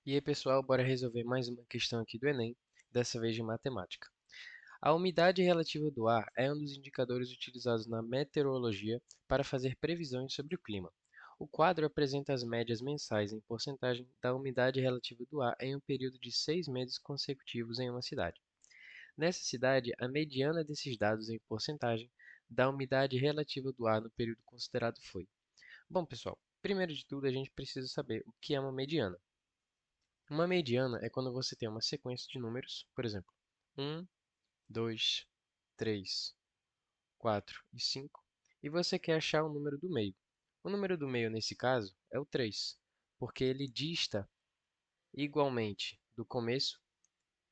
E aí, pessoal, bora resolver mais uma questão aqui do Enem, dessa vez de matemática. A umidade relativa do ar é um dos indicadores utilizados na meteorologia para fazer previsões sobre o clima. O quadro apresenta as médias mensais em porcentagem da umidade relativa do ar em um período de 6 meses consecutivos em uma cidade. Nessa cidade, a mediana desses dados em porcentagem da umidade relativa do ar no período considerado foi. Bom, pessoal, primeiro de tudo a gente precisa saber o que é uma mediana. Uma mediana é quando você tem uma sequência de números, por exemplo, 1, 2, 3, 4 e 5, e você quer achar o número do meio. O número do meio, nesse caso, é o 3, porque ele dista igualmente do começo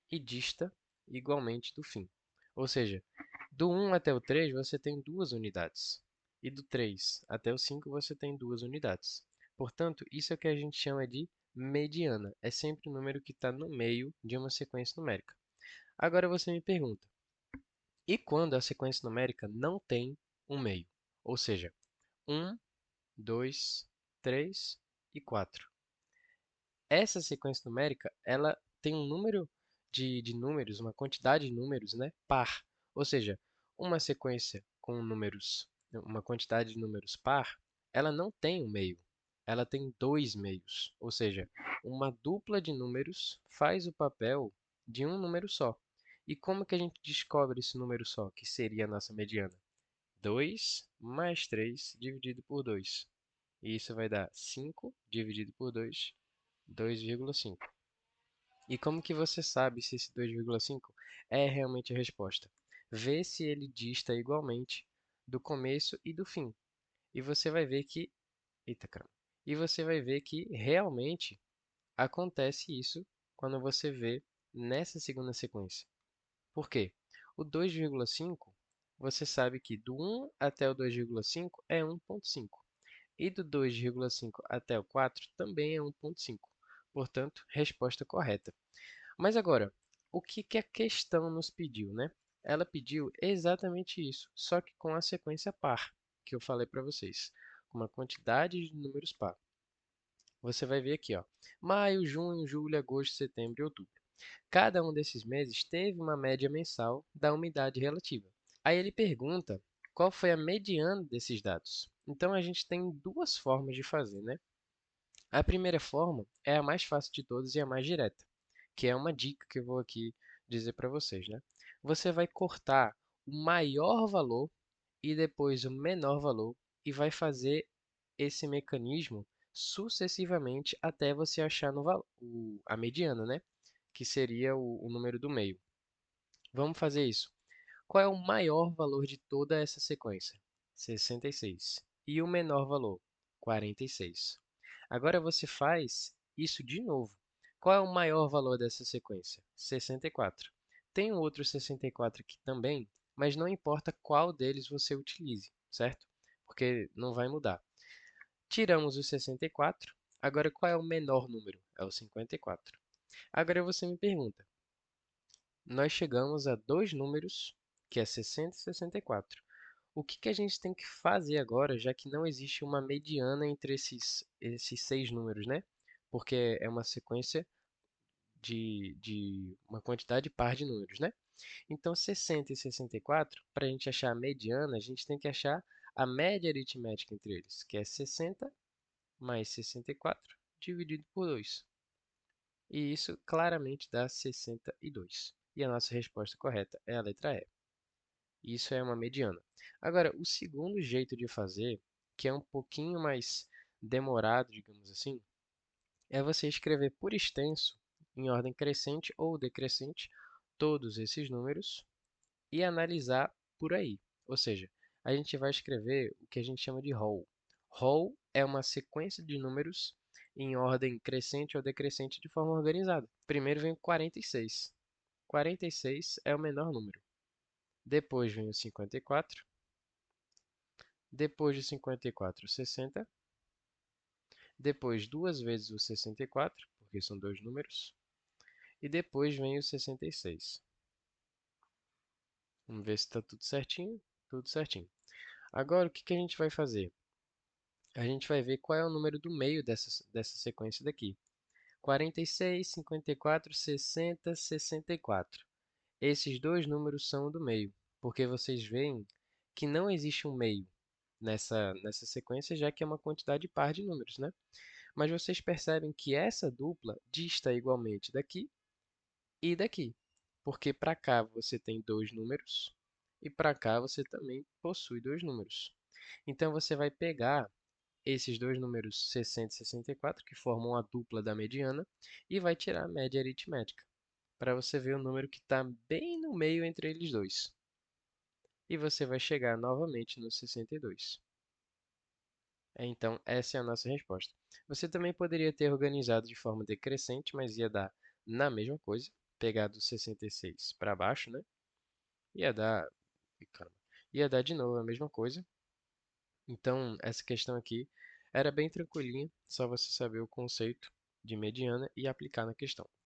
e dista igualmente do fim. Ou seja, do 1 até o 3 você tem duas unidades, e do 3 até o 5 você tem duas unidades. Portanto, isso é o que a gente chama de mediana. É sempre o número que está no meio de uma sequência numérica. Agora você me pergunta, e quando a sequência numérica não tem um meio? Ou seja, 1, 2, 3 e 4. Essa sequência numérica, ela tem um número de números, uma quantidade de números, né, par. Ou seja, uma sequência com números, uma quantidade de números par, ela não tem um meio. Ela tem dois meios. Ou seja, uma dupla de números faz o papel de um número só. E como que a gente descobre esse número só, que seria a nossa mediana? 2 mais 3 dividido por 2. E isso vai dar 5 dividido por 2, 2,5. E como que você sabe se esse 2,5 é realmente a resposta? Vê se ele dista igualmente do começo e do fim. E você vai ver que, eita, caramba. E você vai ver que realmente acontece isso quando você vê nessa segunda sequência. Por quê? O 2,5, você sabe que do 1 até o 2,5 é 1,5. E do 2,5 até o 4 também é 1,5. Portanto, resposta correta. Mas agora, o que que a questão nos pediu, né? Ela pediu exatamente isso, só que com a sequência par, que eu falei para vocês, com uma quantidade de números par. Você vai ver aqui, ó, maio, junho, julho, agosto, setembro e outubro. Cada um desses meses teve uma média mensal da umidade relativa. Aí ele pergunta qual foi a mediana desses dados. Então a gente tem duas formas de fazer, né? A primeira forma é a mais fácil de todas e a mais direta, que é uma dica que eu vou aqui dizer para vocês, né? Você vai cortar o maior valor e depois o menor valor e vai fazer esse mecanismo sucessivamente até você achar a mediana, né? Que seria o número do meio. Vamos fazer isso. Qual é o maior valor de toda essa sequência? 66. E o menor valor? 46. Agora você faz isso de novo. Qual é o maior valor dessa sequência? 64. Tem um outro 64 aqui também, mas não importa qual deles você utilize, certo? Porque não vai mudar. Tiramos o 64. Agora qual é o menor número? É o 54. Agora você me pergunta, nós chegamos a dois números, que é 60 e 64. O que que a gente tem que fazer agora, já que não existe uma mediana entre esses seis números, né? Porque é uma sequência de uma quantidade par de números, né? Então, 60 e 64, para a gente achar a mediana, a gente tem que achar a média aritmética entre eles, que é 60 mais 64 dividido por 2. E isso claramente dá 62. E a nossa resposta correta é a letra E. Isso é uma mediana. Agora, o segundo jeito de fazer, que é um pouquinho mais demorado, digamos assim, é você escrever por extenso, em ordem crescente ou decrescente, todos esses números e analisar por aí. Ou seja, a gente vai escrever o que a gente chama de whole. Whole é uma sequência de números em ordem crescente ou decrescente de forma organizada. Primeiro vem o 46. 46 é o menor número. Depois vem o 54. Depois de 54, 60. Depois duas vezes o 64, porque são dois números. E depois vem o 66. Vamos ver se está tudo certinho. Tudo certinho. Agora, o que que a gente vai fazer? A gente vai ver qual é o número do meio dessa sequência daqui. 46, 54, 60, 64. Esses dois números são o do meio, porque vocês veem que não existe um meio nessa sequência, já que é uma quantidade par de números, né? Mas vocês percebem que essa dupla dista igualmente daqui e daqui, porque para cá você tem dois números e para cá você também possui dois números. Então você vai pegar esses dois números 60 e 64, que formam a dupla da mediana, e vai tirar a média aritmética, para você ver o número que está bem no meio entre eles dois. E você vai chegar novamente no 62. Então, essa é a nossa resposta. Você também poderia ter organizado de forma decrescente, mas ia dar na mesma coisa. Pegar do 66 para baixo, né? Ia dar, ih, caramba, ia dar de novo a mesma coisa. Então, essa questão aqui era bem tranquilinha, só você saber o conceito de mediana e aplicar na questão.